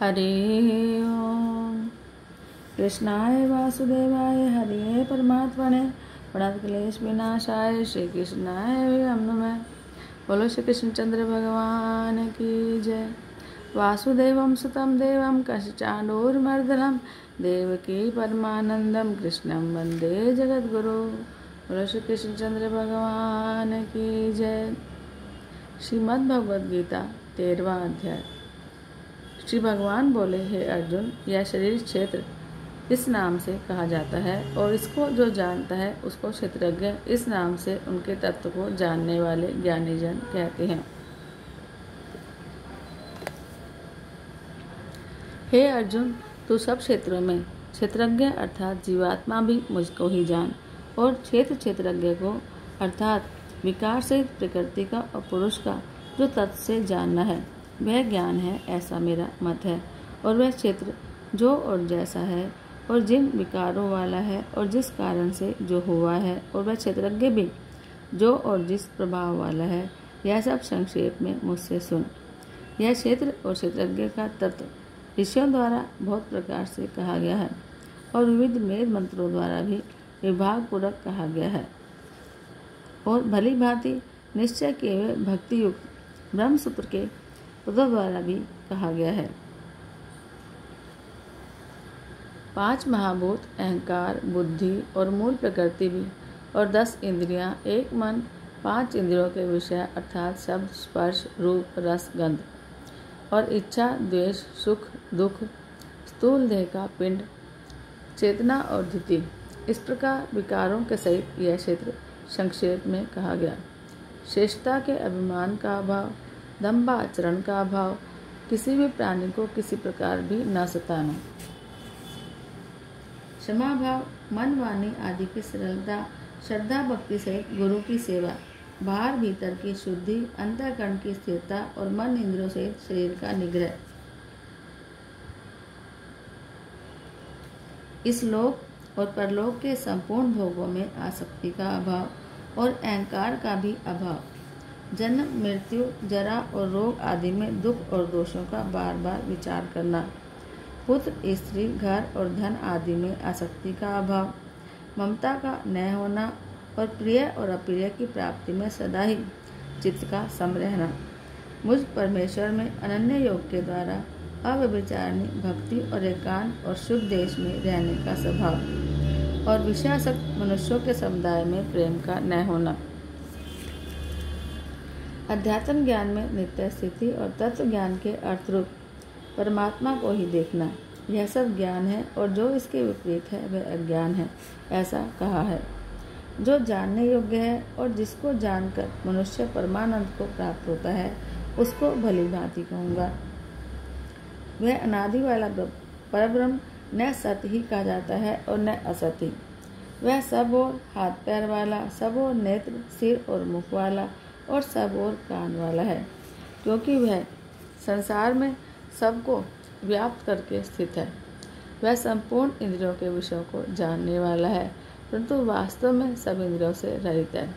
हरे ओम। कृष्णाय वासुदेवाय हरे परमात्मने प्रणतक्लेश विनाशाय श्री कृष्णाय नमः। बोलो श्री कृष्णचंद्र भगवान की जय। वासुदेवं सुतं देवं कंसचाणूरमर्दनं देवकी परमानंदं कृष्णं वंदे जगद्गुरु। बोलो श्री कृष्णचंद्र भगवान की जय। श्रीमद् भगवद गीता 13वां अध्याय। श्री भगवान बोले, हे अर्जुन, यह शरीर क्षेत्र इस नाम से कहा जाता है और इसको जो जानता है उसको क्षेत्रज्ञ इस नाम से उनके तत्व को जानने वाले ज्ञानी जन कहते हैं। हे अर्जुन, तू सब क्षेत्रों में क्षेत्रज्ञ अर्थात जीवात्मा भी मुझको ही जान, और क्षेत्रज्ञ को अर्थात विकार से प्रकृति का और पुरुष का जो तत्व से जानना है वह ज्ञान है, ऐसा मेरा मत है। और वह क्षेत्र जो और जैसा है और जिन विकारों वाला है और जिस कारण से जो हुआ है, और वह क्षेत्रज्ञ भी जो और जिस प्रभाव वाला है, यह सब संक्षेप में मुझसे सुन। यह क्षेत्र और क्षेत्रज्ञ का तत्व ऋषियों द्वारा बहुत प्रकार से कहा गया है और विविध वेद मंत्रों द्वारा भी विभाग पूर्वक कहा गया है, और भली भांति निश्चय किए हुए भक्ति युक्त ब्रह्मसूत्र के पदों द्वारा भी कहा गया है। 5 महाभूत अहंकार, बुद्धि और मूल प्रकृति भी, और 10 इंद्रियां, एक मन, 5 इंद्रियों के विषय अर्थात शब्द, स्पर्श, रूप, रस, गंध, और इच्छा, द्वेष, सुख, दुख, स्थूल देह का पिंड, चेतना और धृति, इस प्रकार विकारों के सहित यह क्षेत्र संक्षेप में कहा गया। श्रेष्ठता के अभिमान का अभाव, दंभाचरण का अभाव, किसी भी प्राणी को किसी प्रकार भी न सताना, क्षमा भाव, मन वाणी आदि की सरलता, श्रद्धा भक्ति सहित गुरु की सेवा, बाहर भीतर की शुद्धि, अंतःकरण की स्थिरता और मन इंद्रियों सहित शरीर का निग्रह, इस लोक और परलोक के संपूर्ण भोगों में आसक्ति का अभाव और अहंकार का भी अभाव, जन्म, मृत्यु, जरा और रोग आदि में दुख और दोषों का बार बार विचार करना, पुत्र, स्त्री, घर और धन आदि में आसक्ति का अभाव, ममता का न होना और प्रिय और अप्रिय की प्राप्ति में सदा ही चित्त का सम रहना, मुझ परमेश्वर में अनन्य योग के द्वारा अव्यभिचारिणी भक्ति और एकांत और शुद्ध देश में रहने का स्वभाव, और विषयासक्त मनुष्यों के समुदाय में प्रेम का न होना, अध्यात्म ज्ञान में नित्य स्थिति और तत्व ज्ञान के अर्थरूप परमात्मा को ही देखना, यह सब ज्ञान है, और जो इसके विपरीत है वह अज्ञान है, ऐसा कहा है। जो जानने योग्य है और जिसको जानकर मनुष्य परमानंद को प्राप्त होता है उसको भली भांति कहूँगा। वह अनादि वाला परब्रह्म न सत ही कहा जाता है और न असत ही। वह सब और हाथ पैर वाला, सब और नेत्र, सिर और मुख वाला और सब और कान वाला है, क्योंकि वह संसार में सबको व्याप्त करके स्थित है। वह संपूर्ण इंद्रियों के विषयों को जानने वाला है, परंतु वास्तव में सब इंद्रियों से रहित है,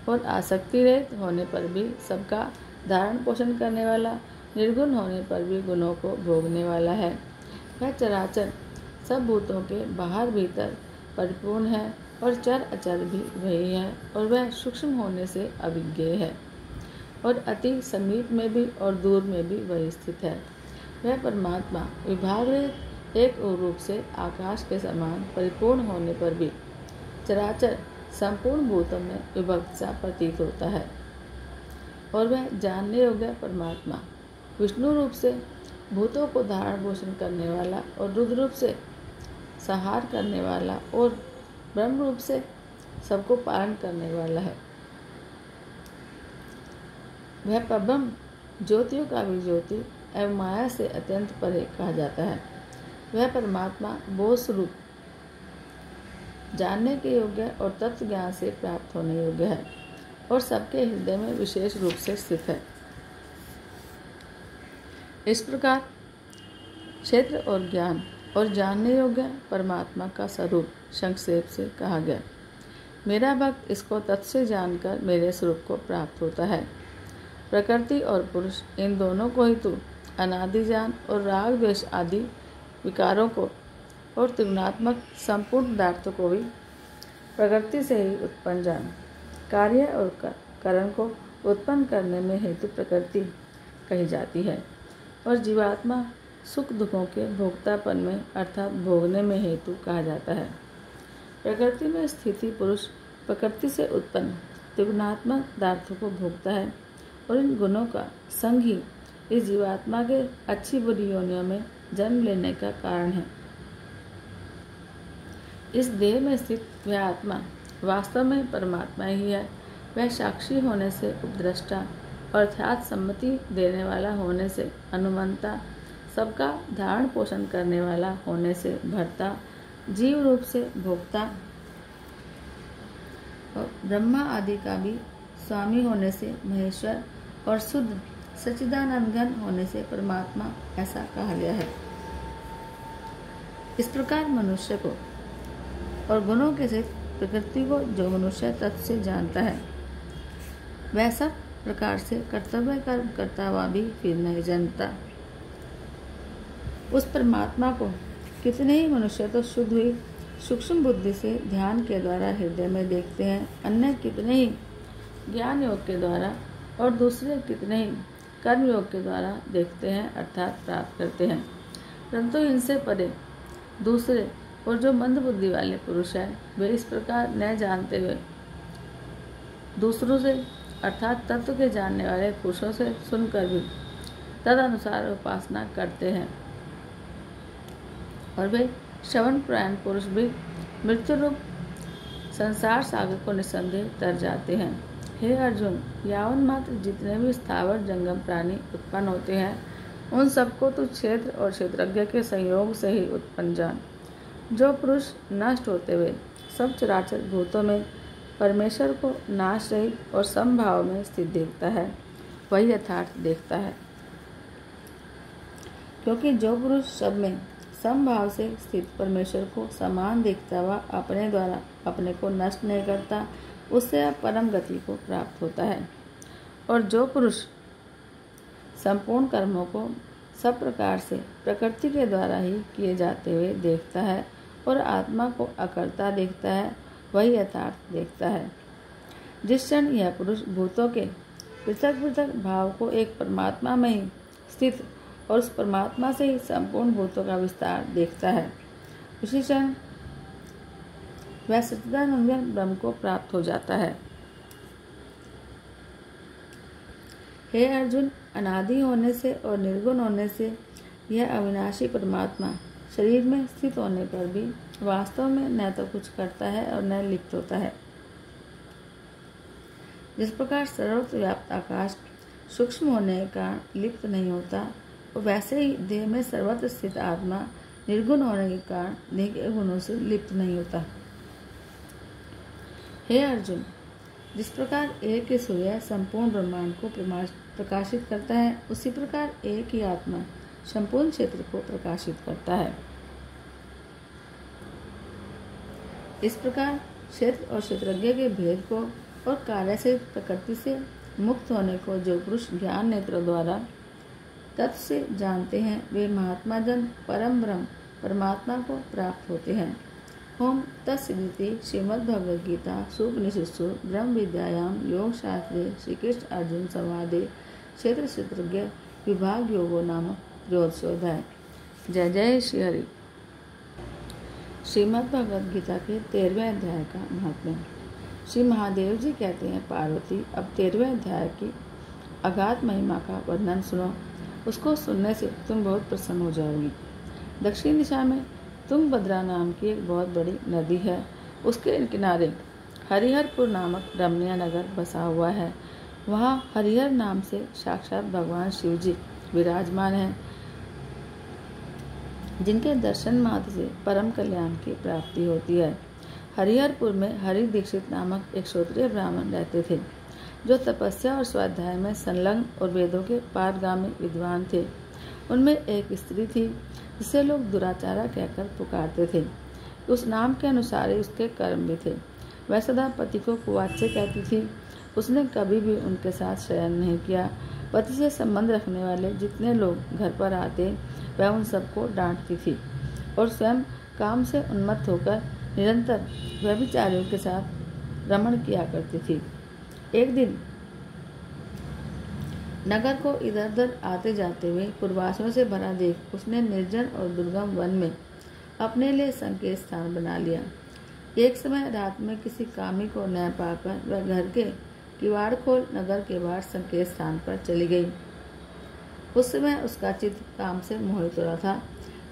और आसक्ति रहित होने पर भी सबका धारण पोषण करने वाला, निर्गुण होने पर भी गुणों को भोगने वाला है। वह चराचर सब भूतों के बाहर भीतर परिपूर्ण है, और चर अचर भी वही है, और वह सूक्ष्म होने से अविज्ञ है, और अति समीप में भी और दूर में भी वही स्थित है। वह परमात्मा विभाग रहित एक रूप से आकाश के समान परिपूर्ण होने पर भी चराचर संपूर्ण भूतों में विभक्त सा प्रतीत होता है, और वह जानने योग्य परमात्मा विष्णु रूप से भूतों को धारण पोषण करने वाला, और रुद्र रूप से संहार करने वाला, और ब्रह्म रूप से सबको पालन करने वाला है। वह परब्रह्म ज्योतियों का भी ज्योति एवं माया से अत्यंत परे कहा जाता है। वह परमात्मा बोध स्वरूप जानने के योग्य और तत्व ज्ञान से प्राप्त होने योग्य है, और सबके हृदय में विशेष रूप से स्थित है। इस प्रकार क्षेत्र और ज्ञान और जानने योग्य परमात्मा का स्वरूप संक्षेप से कहा गया। मेरा भक्त इसको तत्व से जानकर मेरे स्वरूप को प्राप्त होता है। प्रकृति और पुरुष इन दोनों को ही तू अनादि ज्ञान और राग द्वेष आदि विकारों को और त्रिगुणात्मक संपूर्ण पदार्थों को भी प्रकृति से ही उत्पन्न जान। कार्य और कारण को उत्पन्न करने में हेतु प्रकृति कही जाती है और जीवात्मा सुख दुखों के भोक्तापन में अर्थात भोगने में हेतु कहा जाता है। प्रकृति में स्थिति पुरुष प्रकृति से उत्पन्न त्रिगुणात्मक पदार्थों को भोगता है और इन गुणों का संग ही इस जीवात्मा के अच्छी बुरी योनियों में जन्म लेने का कारण है। इस देह में स्थित वह आत्मा वास्तव में परमात्मा ही है। वह साक्षी होने से उपद्रष्टा अर्थात सम्मति देने वाला होने से अनुमंता, सबका धारण पोषण करने वाला होने से भर्ता, जीव रूप से भोक्ता और ब्रह्मा आदि का भी स्वामी होने से महेश्वर और शुद्ध सच्चिदानंद घन होने से परमात्मा ऐसा कहा गया है। इस प्रकार मनुष्य को और गुणों के सहित प्रकृति को जो मनुष्य तत्व से जानता है वह सब प्रकार से कर्तव्य कर्म करता हुआ भी फिर नहीं जानता। उस परमात्मा को कितने ही मनुष्य तो शुद्ध हुई सूक्ष्म बुद्धि से ध्यान के द्वारा हृदय में देखते हैं, अन्य कितने ही ज्ञान योग के द्वारा और दूसरे कितने ही कर्म योग के द्वारा देखते हैं अर्थात प्राप्त करते हैं। परंतु इनसे परे दूसरे और जो मंद बुद्धि वाले पुरुष हैं वे इस प्रकार न जानते हुए दूसरों से अर्थात तत्व के जानने वाले पुरुषों से सुनकर भी तद अनुसार उपासना करते हैं और वे श्रवण परायण पुरुष भी मृत्यु रूप संसार सागर को निसंदेह तर जाते हैं। हे अर्जुन, यावन मात्र जितने भी स्थावर जंगम प्राणी उत्पन्न होते हैं उन सबको तो क्षेत्र और क्षेत्रज्ञ के संयोग से ही उत्पन्न जान। जो पुरुष नष्ट होते हुए सब चराचर भूतों में परमेश्वर को नाश रहित और समभाव में स्थित देखता है वही यथार्थ देखता है, क्योंकि जो पुरुष सब में समभाव से स्थित परमेश्वर को समान देखता हुआ अपने द्वारा अपने को नष्ट नहीं करता उससे परम गति को प्राप्त होता है। और जो पुरुष संपूर्ण कर्मों को सब प्रकार से प्रकृति के द्वारा ही किए जाते हुए देखता है और आत्मा को अकर्ता देखता है वही यथार्थ देखता है। जिस क्षण यह पुरुष भूतों के पृथक पृथक भाव को एक परमात्मा में ही स्थित और उस परमात्मा से ही संपूर्ण भूतों का विस्तार देखता है उसी क्षण वह सच्चिदानंद ब्रह्म को प्राप्त हो जाता है। हे अर्जुन, अनादि होने से और निर्गुण होने से यह अविनाशी परमात्मा शरीर में स्थित होने पर भी वास्तव में न तो कुछ करता है और न लिप्त होता है। जिस प्रकार सर्वत्र व्याप्त आकाश सूक्ष्म होने के कारण लिप्त नहीं होता और वैसे ही देह में सर्वत्र स्थित आत्मा निर्गुण होने के कारण देह के गुणों से लिप्त नहीं होता। हे अर्जुन, जिस प्रकार एक ही सूर्य संपूर्ण ब्रह्मांड को प्रकाशित करता है उसी प्रकार एक ही आत्मा संपूर्ण क्षेत्र को प्रकाशित करता है। इस प्रकार क्षेत्र और क्षेत्रज्ञ के भेद को और कार्य से प्रकृति से मुक्त होने को जो पुरुष ज्ञान नेत्र द्वारा तत्व से जानते हैं वे महात्मा जन परम ब्रह्म परमात्मा को प्राप्त होते हैं। ओम तत्सदिति श्रीमद्भगवद्गीता सुपनिषत्सु ब्रह्म विद्यायाम योग शास्त्रे श्री कृष्ण अर्जुन संवादे क्षेत्र क्षेत्रज्ञ विभाग योगो नामक त्रयोदशोऽध्याय। जय जय श्री हरि। श्रीमद्भगवद्गीता के 13वें अध्याय का महात्म्य। श्री महादेव जी कहते हैं, पार्वती अब 13वें अध्याय की अगाध महिमा का वर्णन सुनो। उसको सुनने से तुम बहुत प्रसन्न हो जाओगी। दक्षिण दिशा में तुंगभद्रा नाम की एक बहुत बड़ी नदी है। उसके किनारे हरिहरपुर नामक रमणीय नगर बसा हुआ है। वहाँ हरिहर नाम से साक्षात भगवान शिव जी विराजमान हैं, जिनके दर्शन मात्र से परम कल्याण की प्राप्ति होती है। हरिहरपुर में हरि दीक्षित नामक एक क्षत्रिय ब्राह्मण रहते थे, जो तपस्या और स्वाध्याय में संलग्न और वेदों के पारगामी विद्वान थे। उनमें एक स्त्री थी जिसे लोग दुराचारा कहकर पुकारते थे। उस नाम के अनुसार ही उसके कर्म भी थे। वह सदा पति को कुवाच्य कहती थी। उसने कभी भी उनके साथ शयन नहीं किया, पति से संबंध रखने वाले जितने लोग घर पर आते वह उन सबको डांटती थी और स्वयं काम से उन्मत्त होकर निरंतर व्यभिचारियों के साथ रमण किया करती थी। एक दिन नगर को इधर उधर आते जाते हुए पूर्वासियों से भरा देख उसने निर्जन और दुर्गम वन में अपने लिए संकेत स्थान बना लिया। एक समय रात में किसी कामी को न पाकर वह घर के किवाड़ खोल नगर के बाहर संकेत स्थान पर चली गई। उस समय उसका चित्त काम से मोहित हो रहा था।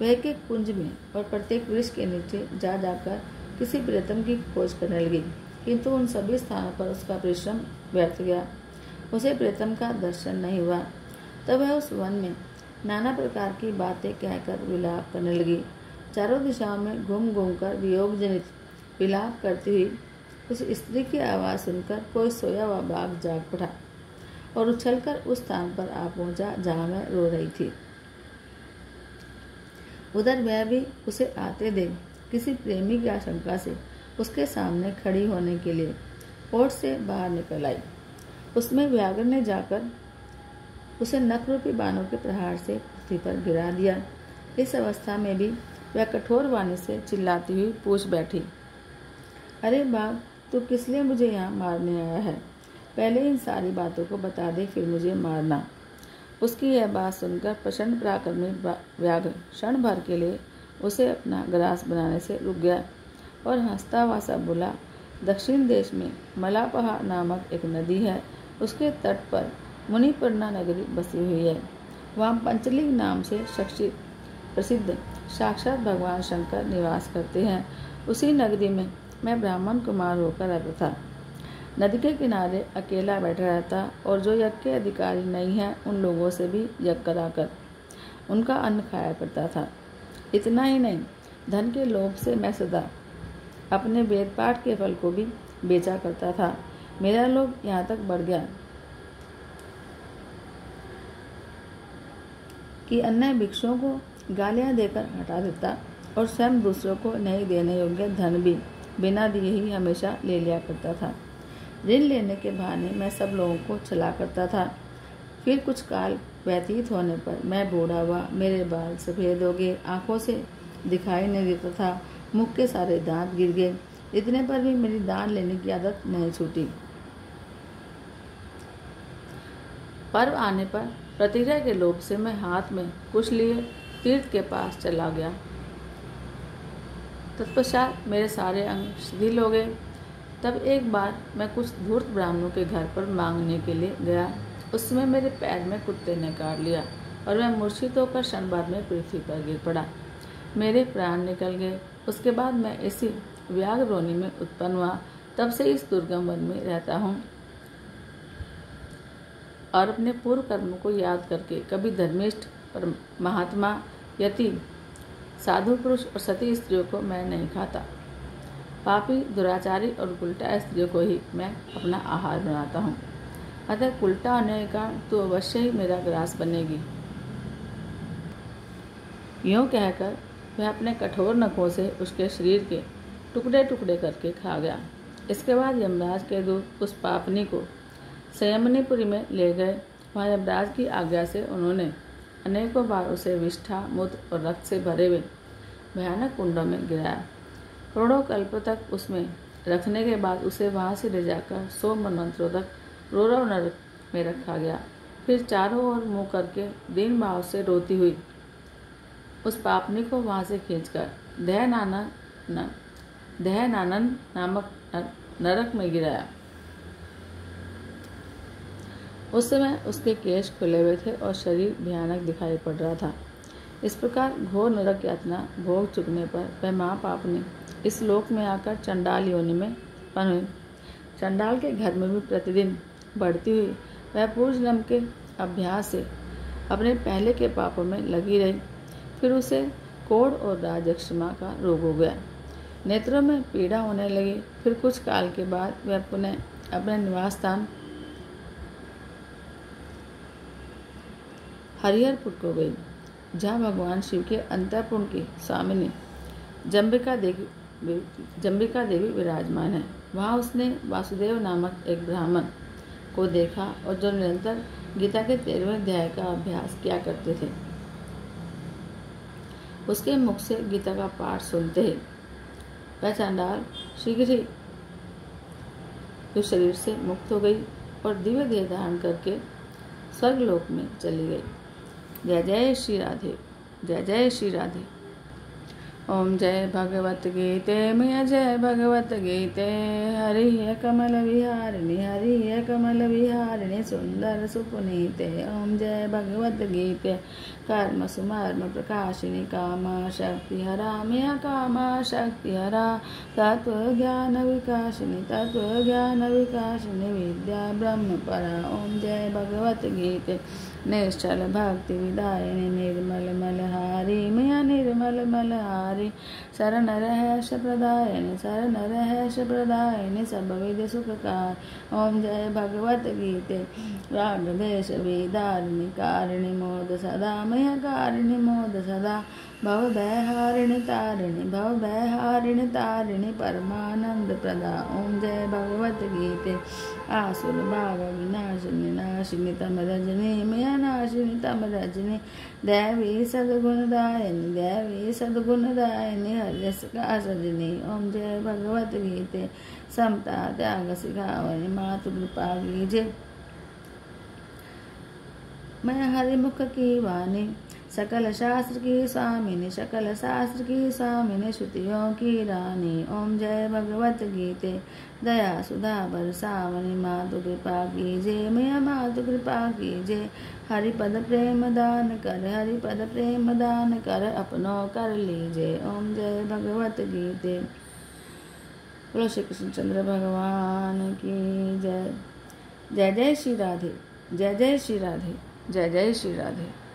वह एक कुंज में और प्रत्येक वृक्ष के नीचे जा जाकर किसी प्रियतम की खोज करने लगी, किंतु उन सभी स्थानों पर उसका परिश्रम व्यर्थ गया। उसे प्रियतम का दर्शन नहीं हुआ। तब वह उस वन में नाना प्रकार की बातें कहकर विलाप करने लगी। चारों दिशाओं में घूम घूम कर वियोग जनित विलाप करती हुई उस स्त्री की आवाज़ सुनकर कोई सोया हुआ बाघ जाग पड़ा और उछलकर उस स्थान पर आ पहुंचा जहाँ वह रो रही थी। उधर वह भी उसे आते देख किसी प्रेमी की आशंका से उसके सामने खड़ी होने के लिए ओट से बाहर निकल आई। उसमें व्याघ्र ने जाकर उसे नख रूपी बाणों के प्रहार से पृथ्वी पर गिरा दिया। इस अवस्था में भी वह कठोर वाणी से चिल्लाती हुई पूछ बैठी, अरे बाघ, तू किस लिए मुझे यहाँ मारने आया है? पहले इन सारी बातों को बता दे, फिर मुझे मारना। उसकी यह बात सुनकर प्रचंड पराक्रमी व्याघ्र क्षण भर के लिए उसे अपना ग्रास बनाने से रुक गया और हंसता हुआ सा बोला, दक्षिण देश में मलापहा नामक एक नदी है। उसके तट पर मुनिपुरना नगरी बसी हुई है। वहाँ पंचलिंग नाम से प्रसिद्ध साक्षात भगवान शंकर निवास करते हैं। उसी नगरी में मैं ब्राह्मण कुमार होकर रहता था। नदी के किनारे अकेला बैठा रहता और जो यज्ञ के अधिकारी नहीं हैं उन लोगों से भी यज्ञ कराकर उनका अन्न खाया करता था। इतना ही नहीं, धन के लोभ से मैं सदा अपने वेद पाठ के फल को भी बेचा करता था। मेरा लोभ यहाँ तक बढ़ गया कि अन्य भिक्षुओं को गालियाँ देकर हटा देता और स्वयं दूसरों को नहीं देने योग्य धन भी बिना दिए ही हमेशा ले लिया करता था। ऋण लेने के बहाने मैं सब लोगों को चला करता था। फिर कुछ काल व्यतीत होने पर मैं बूढ़ा हुआ, मेरे बाल सफ़ेद हो गए, आँखों से दिखाई नहीं देता था, मुख के सारे दांत गिर गए। इतने पर भी मेरी दान लेने की आदत नहीं छूटी। पर्व आने पर प्रतिक्रिया के लोभ से मैं हाथ में कुछ लिए तीर्थ के पास चला गया। तत्पश्चात मेरे सारे अंग शिथिल हो गए। तब एक बार मैं कुछ धूर्त ब्राह्मणों के घर पर मांगने के लिए गया। उस समय मेरे पैर में कुत्ते ने काट लिया और मैं मूर्छित होकर क्षण बाद में पृथ्वी पर गिर पड़ा। मेरे प्राण निकल गए। उसके बाद मैं इसी व्याघ्र रोनी में उत्पन्न हुआ। तब से इस दुर्गम वन में रहता हूँ और अपने पूर्व कर्मों को याद करके कभी धर्मिष्ठ और महात्मा, यति, साधु पुरुष और सती स्त्रियों को मैं नहीं खाता। पापी, दुराचारी और उल्टा स्त्रियों को ही मैं अपना आहार बनाता हूँ। अतः उल्टा होने का तो अवश्य ही मेरा ग्रास बनेगी। यूँ कहकर वह अपने कठोर नखों से उसके शरीर के टुकड़े टुकड़े करके खा गया। इसके बाद यमराज के दूत उस पापनी को संयमनीपुरी में ले गए। वहाँ यमराज की आज्ञा से उन्होंने अनेकों बार उसे विष्ठा, मूत्र और रक्त से भरे हुए भयानक कुंडों में गिराया। करोड़ों कल्प तक उसमें रखने के बाद उसे वहाँ से ले जाकर 100 मनवंतरों तक रोरव नरक में रखा गया। फिर चारों ओर मुँह करके दीन भाव से रोती हुई उस पापनी को वहाँ से खींचकर दहनानन नामक नरक में गिराया। उस समय उसके केश खुले हुए थे और शरीर भयानक दिखाई पड़ रहा था। इस प्रकार घोर नरक यातना भोग चुकने पर वह महापापनी इस लोक में आकर चंडाल योनि में उत्पन्न हुई। चंडाल के घर में भी प्रतिदिन बढ़ती हुई वह पूर्व जन्म के अभ्यास से अपने पहले के पापों में लगी रही। फिर उसे कोढ़ और राजक्षमा का रोग हो गया। नेत्रों में पीड़ा होने लगी। फिर कुछ काल के बाद वह पुनः अपने निवास स्थान हरिहरपुर को गई, जहाँ भगवान शिव के अंतःपुर की स्वामिनी जम्बिका देवी विराजमान है। वहाँ उसने वासुदेव नामक एक ब्राह्मण को देखा और जो निरंतर गीता के 13वें अध्याय का अभ्यास किया करते थे। उसके मुख से गीता का पाठ सुनते ही वह चांडाल शीघ्र ही उस शरीर से मुक्त हो गई और दिव्य देह धारण करके स्वर्गलोक में चली गई। जय जय श्री राधे, जय जय श्री राधे। ओम जय भगवत गीते मैया जय भगवत गीते। हरि है कमल विहारिणी, हरि है कमल विहारिणी, सुंदर सुपुनीते। ओम जय भगवत गीते। कर्म सुमर्म प्रकाशिनी, कामा शक्ति हरा मैया कामा शक्ति हरा। तत्व ज्ञान विकासिनी, तत्व ज्ञान विकासिनी, विद्या ब्रह्म परा। ओम जय भगवत गीते। निश्चल भक्ति विदायिनी, निर्मल मलहारी मैया निर्मल मलहारी। शरण रहस्य प्रदायिनी, शरण रहस्य प्रदायिनी, सब विधि सुखकार। ओम जय भगवत गीते। राग द्वेष विदारिणी, कारिणी मोद सदा मैया कारिणी मोद सदा। भव भयहारिणी तारिणी, भव भयहारिणी तारिणी, परमानंद प्रदा। ओम जय भगवत गीते। आसुर भाव विनाशिनी, नाशिनी तम रजनी मैया नाशिनी तम रजनी। दैवी सद्गुणदायिनी, दैवी सद्गुणदायिनी, हर्यस का सजनी। ओम जय भगवत गीते। समता त्याग सिखावनी, मातु कृपा कीजिए मैं हरिमुख की वाणी। सकल शास्त्र की स्वामिनी, सकल शास्त्र की स्वामिनी, श्रुतियों की रानी। ओम जय भगवत गीते। दया सुधा बरसावनी, मातु कृपा कीजिए मैया मातु कृपा कीजिए। हरिपद प्रेम दान कर, हरिपद प्रेम दान कर, अपनों कर लीजिए। ओम जय भगवत गीते। बोलो श्री कृष्णचंद्र भगवान की जय। जय जय श्री राधे, जय जय श्री राधे, जय जय श्री राधे।